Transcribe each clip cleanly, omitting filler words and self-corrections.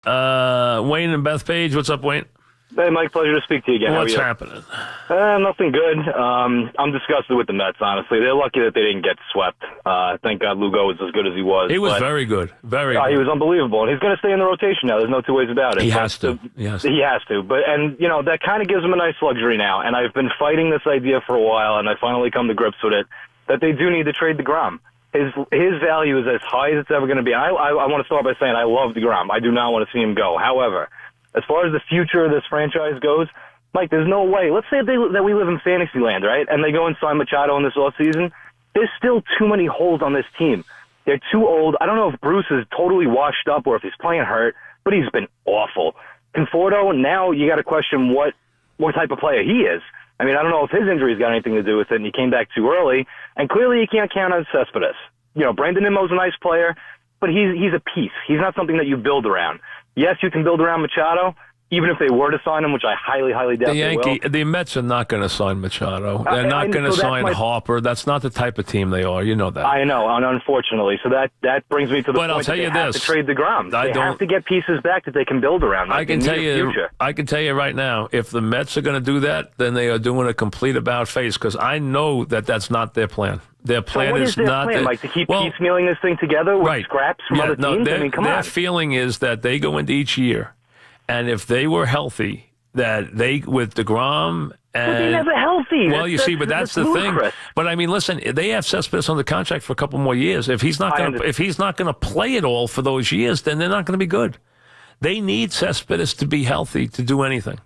Wayne and Bethpage. What's up, Wayne? Hey, Mike, pleasure to speak to you again. What's happening? Nothing good. I'm disgusted with the Mets, honestly. They're lucky that they didn't get swept. Thank God Lugo was as good as he was. He was very good. Very good. He was unbelievable. And he's going to stay in the rotation now. There's no two ways about it. He has to. He has to. But, that kind of gives him a nice luxury now. And I've been fighting this idea for a while, and I finally come to grips with it, that they do need to trade deGrom. His value is as high as it's ever going to be. I want to start by saying I love deGrom. I do not want to see him go. However, as far as the future of this franchise goes, Mike, there's no way. Let's say that we live in fantasy land, right? And they go and sign Machado in this offseason. There's still too many holes on this team. They're too old. I don't know if Bruce is totally washed up or if he's playing hurt, but he's been awful. Conforto, now you got to question what type of player he is. I mean, I don't know if his injury's got anything to do with it, and he came back too early. And clearly you can't count on Cespedes. Brandon Nimmo's a nice player, but he's a piece. He's not something that you build around. Yes, you can build around Machado, even if they were to sign him, which I highly, highly doubt they will. The Mets are not going to sign Machado. They're not going to sign Harper. That's not the type of team they are. You know that. I know, and unfortunately. So that brings me to the point I'll tell that you they have to trade deGrom. They have to get pieces back that they can build around. I can tell you right now, if the Mets are going to do that, then they are doing a complete about-face, because I know that that's not their plan. Their plan is not plan, Mike, to keep piecemealing this thing together with scraps from other teams? Their feeling is that they go into each year, and if they were healthy, that they, with deGrom and... But they're never healthy. Well, but that's the ludicrous. thing. But, I mean, listen, they have Cespedes on the contract for a couple more years. If he's not going to play it all for those years, then they're not going to be good. They need Cespedes to be healthy to do anything.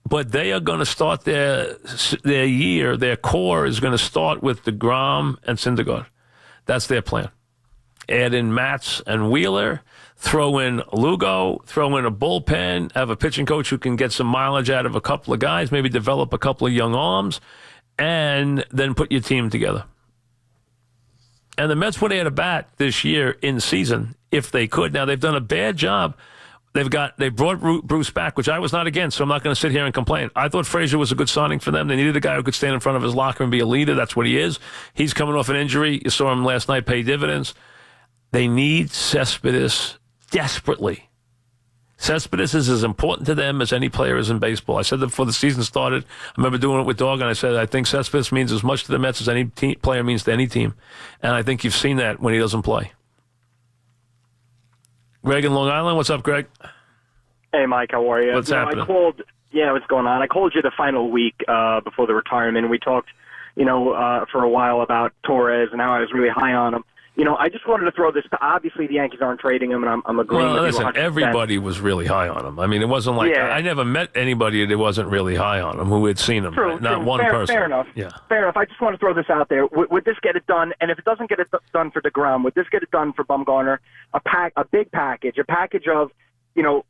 But they are going to start their year, their core is going to start with deGrom and Syndergaard. That's their plan. Add in Matz and Wheeler, throw in Lugo, throw in a bullpen, have a pitching coach who can get some mileage out of a couple of guys, maybe develop a couple of young arms, and then put your team together. And the Mets would add a bat this year in season if they could. Now, they've done a bad job. They brought Bruce back, which I was not against, so I'm not going to sit here and complain. I thought Frazier was a good signing for them. They needed a guy who could stand in front of his locker and be a leader. That's what he is. He's coming off an injury. You saw him last night pay dividends. They need Cespedes desperately. Cespedes is as important to them as any player is in baseball. I said that before the season started. I remember doing it with Dog, and I said I think Cespedes means as much to the Mets as any player means to any team. And I think you've seen that when he doesn't play. Greg in Long Island. What's up, Greg? Hey, Mike. How are you? What's happening? What's going on? I called you the final week before the retirement. We talked, for a while about Torres and how I was really high on him. I just wanted to throw this. Obviously, the Yankees aren't trading him, and I'm agreeing with you 100%. Everybody was really high on him. I mean, it wasn't like I never met anybody that wasn't really high on him who had seen him. True, not one person. Fair enough. Yeah. Fair enough. I just want to throw this out there. Would this get it done? And if it doesn't get it done for deGrom, would this get it done for Bumgarner? A big package, a package of,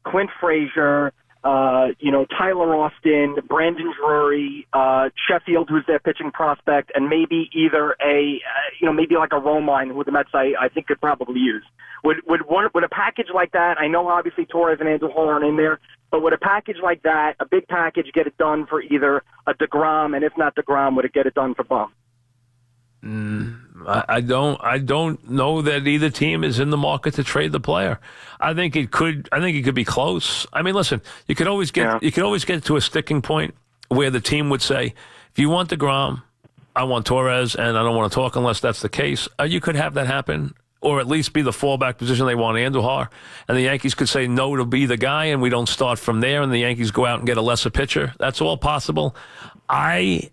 Clint Frazier, Tyler Austin, Brandon Drury, Sheffield, who's their pitching prospect, and maybe either maybe like a Romine, who the Mets I think could probably use. Would a package like that? I know obviously Torres and Andrew Hall aren't in there, but would a package like that, a big package, get it done for either a deGrom, and if not deGrom, would it get it done for Bum? I don't know that either team is in the market to trade the player. I think it could be close. I mean, listen, you could always get to a sticking point where the team would say, if you want deGrom, I want Torres, and I don't want to talk unless that's the case. You could have that happen, or at least be the fallback position they want Andujar, and the Yankees could say no to be the guy, and we don't start from there, and the Yankees go out and get a lesser pitcher. That's all possible. I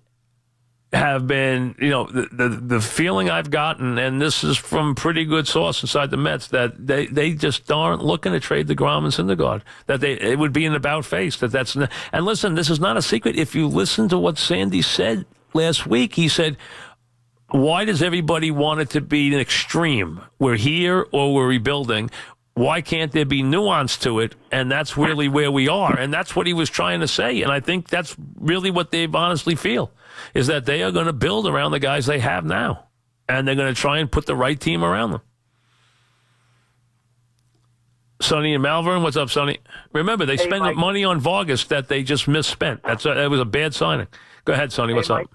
have been, the feeling I've gotten, and this is from pretty good source inside the Mets, that they just aren't looking to trade deGrom and Syndergaard. That it would be an about face. And listen, this is not a secret. If you listen to what Sandy said last week, he said, why does everybody want it to be an extreme? We're here or we're rebuilding. Why can't there be nuance to it? And that's really where we are. And that's what he was trying to say. And I think that's really what they honestly feel, is that they are going to build around the guys they have now. And they're going to try and put the right team around them. Sonny and Malvern, what's up, Sonny? Remember, they spent money on Vargas that they just misspent. That was a bad signing. Go ahead, Sonny, what's up?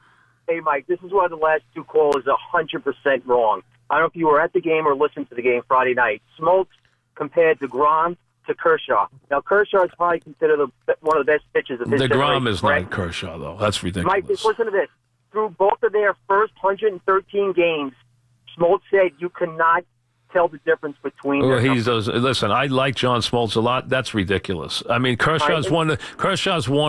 Hey, Mike, this is why the last two callers are 100% wrong. I don't know if you were at the game or listened to the game Friday night. Smoltz compared to deGrom to Kershaw. Now, Kershaw is probably considered one of the best pitchers of his generation. deGrom is not Kershaw, though. That's ridiculous. Mike, listen to this. Through both of their first 113 games, Smoltz said you cannot tell the difference between them. Listen, I like John Smoltz a lot. That's ridiculous. I mean, Kershaw's one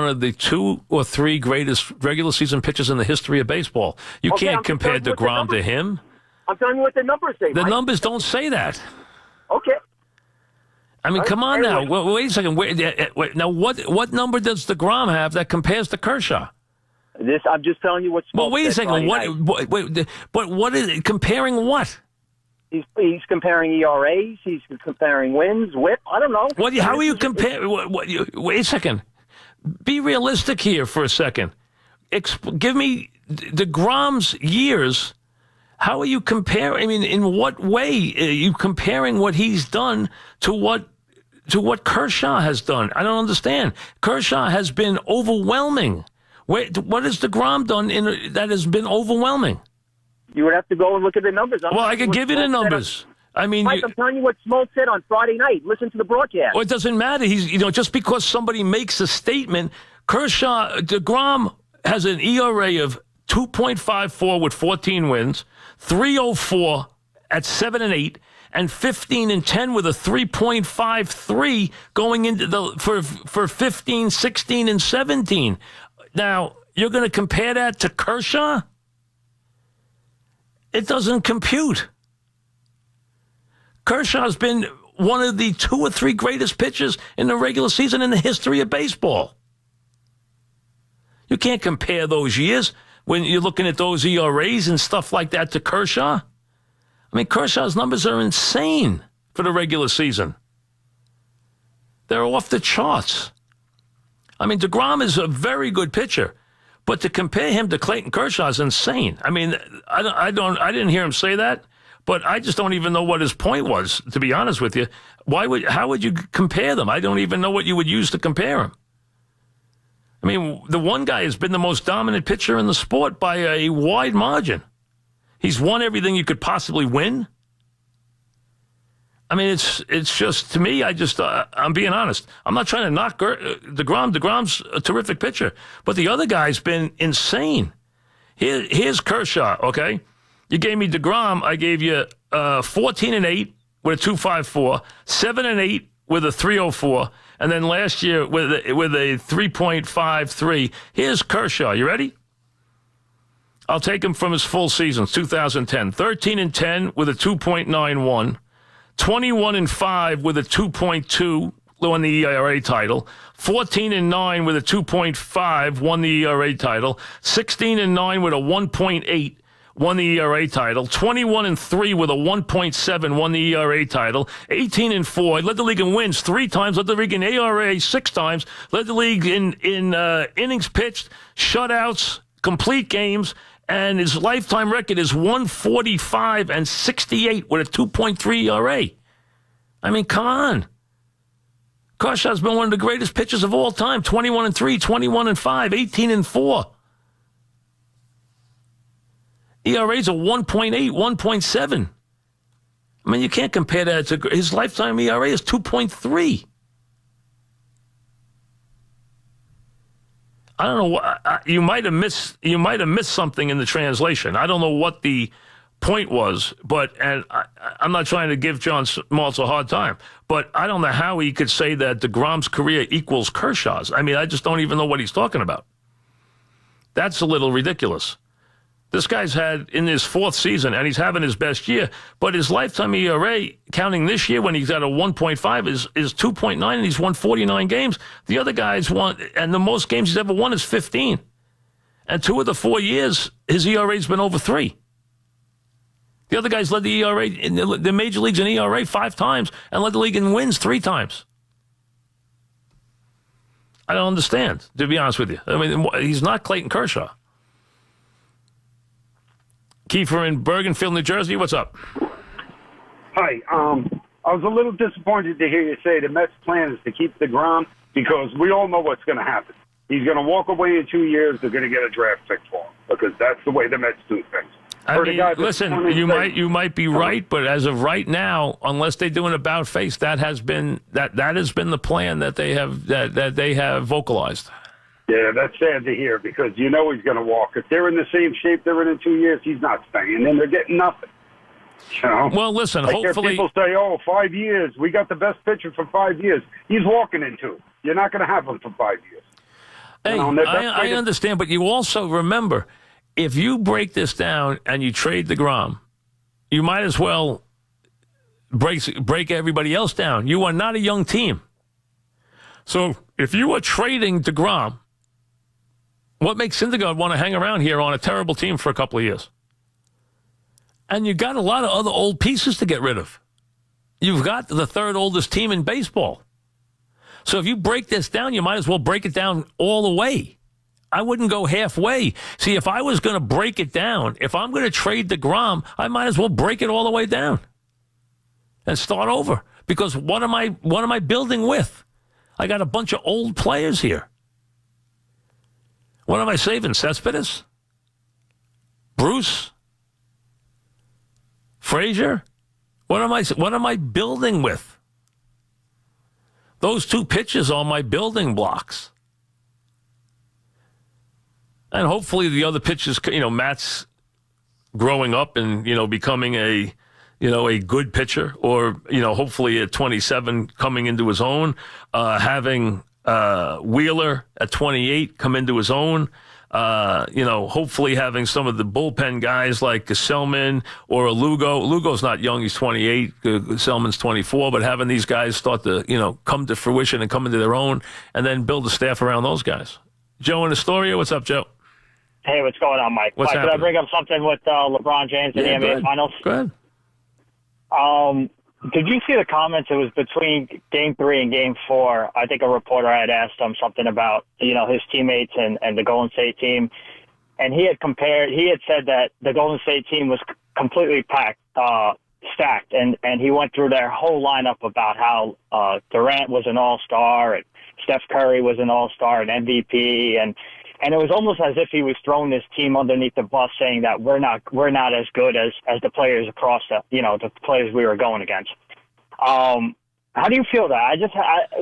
of the 2 or 3 greatest regular season pitchers in the history of baseball. You can't compare deGrom to him. I'm telling you what the numbers say, The Mike. numbers don't say that. Okay. I mean, come on now. Wait a second. Wait, now, what number does deGrom have that compares to Kershaw? I'm just telling you what Smoltz Well, wait a said second. But what is it? Comparing what? He's comparing ERAs. He's comparing wins, WHIP. I don't know. How are you comparing? Wait a second. Be realistic here for a second. Give me deGrom's years. How are you comparing? I mean, in what way are you comparing what he's done to what Kershaw has done? I don't understand. Kershaw has been overwhelming. What has deGrom done that has been overwhelming? You would have to go and look at the numbers. I could give you the numbers. I mean, Mike, I'm telling you what Smoltz said on Friday night. Listen to the broadcast. Well, it doesn't matter. Just because somebody makes a statement, deGrom has an ERA of 2.54 with 14 wins, 3.04 at 7 and 8, and 15 and 10 with a 3.53 going into for 15, 16, and 17. Now, you're going to compare that to Kershaw? It doesn't compute. Kershaw's been one of the 2 or 3 greatest pitchers in the regular season in the history of baseball. You can't compare those years when you're looking at those ERAs and stuff like that to Kershaw. I mean, Kershaw's numbers are insane for the regular season. They're off the charts. I mean, deGrom is a very good pitcher. But to compare him to Clayton Kershaw is insane. I mean, I didn't hear him say that, but I just don't even know what his point was, to be honest with you. How would you compare them? I don't even know what you would use to compare them. I mean, the one guy has been the most dominant pitcher in the sport by a wide margin. He's won everything you could possibly win. I mean, it's just, to me, I'm being honest. I'm not trying to knock deGrom. deGrom's a terrific pitcher. But the other guy's been insane. Here's Kershaw, okay? You gave me deGrom. I gave you 14 and 8 with a 2.54, 7 and 8 with a 3.04, and then last year with a 3.53. Here's Kershaw. You ready? I'll take him from his full seasons, 2010. 13 and 10 with a 2.91. 21 and 5 with a 2.2, won the ERA title. 14 and 9 with a 2.5, won the ERA title. 16 and 9 with a 1.8, won the ERA title. 21 and 3 with a 1.7, won the ERA title. 18 and 4, led the league in wins 3 times, led the league in ERA 6 times, led the league in innings pitched, shutouts, complete games. And his lifetime record is 145 and 68 with a 2.3 ERA. I mean, come on. Kershaw's been one of the greatest pitchers of all time. 21 and 3, 21 and 5, 18 and 4. ERA's a 1.8, 1.7. I mean, you can't compare that to his lifetime ERA is 2.3. I don't know. You might have missed something in the translation. I don't know what the point was, and I'm not trying to give John Smoltz a hard time, but I don't know how he could say that deGrom's career equals Kershaw's. I mean, I just don't even know what he's talking about. That's a little ridiculous. This guy's had in his 4th season, and he's having his best year, but his lifetime ERA, counting this year when he's at a 1.5, is 2.9, and he's won 49 games. The other guys won, and the most games he's ever won is 15. And 2 of the 4 years, his ERA's been over 3. The other guys led the ERA in the major leagues in ERA 5 times and led the league in wins 3 times. I don't understand, to be honest with you. I mean, he's not Clayton Kershaw. Kiefer in Bergenfield, New Jersey. What's up? Hi. I was a little disappointed to hear you say the Mets' plan is to keep deGrom because we all know what's going to happen. He's going to walk away in 2 years. They're going to get a draft pick for him because that's the way the Mets do things. I mean, listen, you might be right, but as of right now, unless they do an about face, that has been the plan that they have vocalized. Yeah, that's sad to hear because you know he's going to walk. If they're in the same shape they're in 2 years, he's not staying, and they're getting nothing. You know? Well, listen, like hopefully... People say, 5 years. We got the best pitcher for 5 years. He's walking in 2. You're not going to have him for 5 years. Hey, I understand, but you also remember, if you break this down and you trade deGrom, you might as well break everybody else down. You are not a young team. So if you are trading deGrom, what makes Syndergaard want to hang around here on a terrible team for a couple of years? And you got a lot of other old pieces to get rid of. You've got the third oldest team in baseball. So if you break this down, you might as well break it down all the way. I wouldn't go halfway. See, if I was going to break it down, if I'm going to trade deGrom, I might as well break it all the way down and start over. Because what am I building with? I got a bunch of old players here. What am I saving? Cespedes? Bruce? Frazier? What am I building with? Those two pitches are my building blocks. And hopefully the other pitches, Matt's growing up and, becoming a good pitcher, or, hopefully at 27 coming into his own, having Wheeler at 28 come into his own, hopefully having some of the bullpen guys like Gesellman or a Lugo. Lugo's not young, he's 28, Gesellman's 24, but having these guys start to, come to fruition and come into their own, and then build a staff around those guys. Joe in Astoria, what's up, Joe? Hey, what's going on, Mike? What's happening? Could I bring up something with LeBron James in the NBA Finals? Go ahead. Did you see the comments? It was between Game 3 and Game 4. I think a reporter had asked him something about, his teammates and the Golden State team. And he had said that the Golden State team was completely stacked. And he went through their whole lineup about how Durant was an all-star and Steph Curry was an all-star and MVP. And it was almost as if he was throwing this team underneath the bus, saying that we're not as good as the players across the players we were going against. How do you feel that?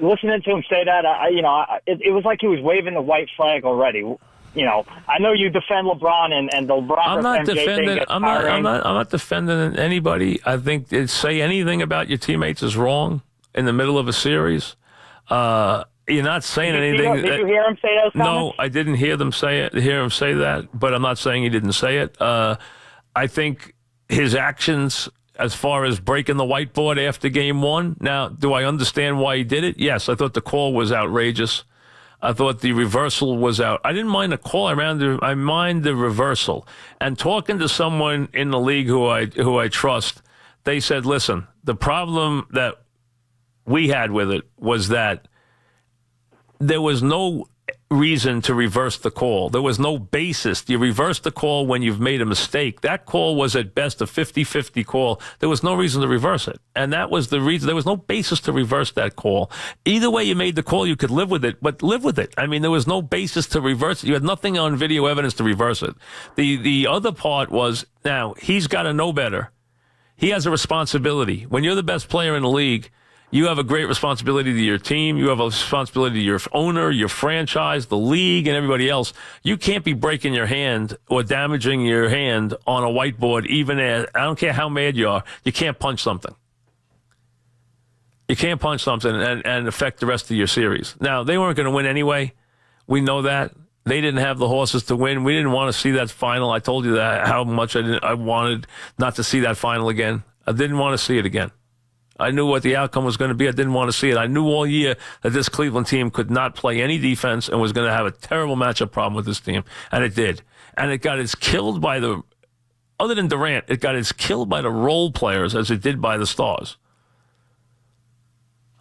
Listening to him say that, it was like he was waving the white flag already. I know you defend LeBron and the LeBron. I'm not MJ defending. thing I'm not defending anybody. I think say anything about your teammates is wrong in the middle of a series. You're not saying anything. Did you hear him say those comments? No, I didn't hear him say that, but I'm not saying he didn't say it. I think his actions as far as breaking the whiteboard after Game 1. Now, do I understand why he did it? Yes, I thought the call was outrageous. I thought the reversal was out. I didn't mind the call. I mind the reversal. And talking to someone in the league who I trust, they said, listen, the problem that we had with it was that there was no reason to reverse the call. There was no basis. You reverse the call when you've made a mistake. That call was at best a 50-50 call. There was no reason to reverse it. And that was the reason. There was no basis to reverse that call. Either way you made the call, you could live with it, but live with it. I mean, there was no basis to reverse it. You had nothing on video evidence to reverse it. The other part was, now, he's got to know better. He has a responsibility. When you're the best player in the league, you have a great responsibility to your team. You have a responsibility to your owner, your franchise, the league, and everybody else. You can't be breaking your hand or damaging your hand on a whiteboard, I don't care how mad you are. You can't punch something. You can't punch something and affect the rest of your series. Now, they weren't going to win anyway. We know that. They didn't have the horses to win. We didn't want to see that final. I told you that how much I wanted not to see that final again. I didn't want to see it again. I knew what the outcome was going to be. I didn't want to see it. I knew all year that this Cleveland team could not play any defense and was going to have a terrible matchup problem with this team. And it did. And it got its killed by other than Durant, it got its killed by the role players as it did by the stars.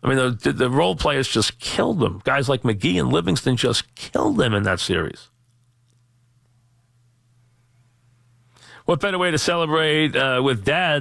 I mean, the role players just killed them. Guys like McGee and Livingston just killed them in that series. What better way to celebrate with Dad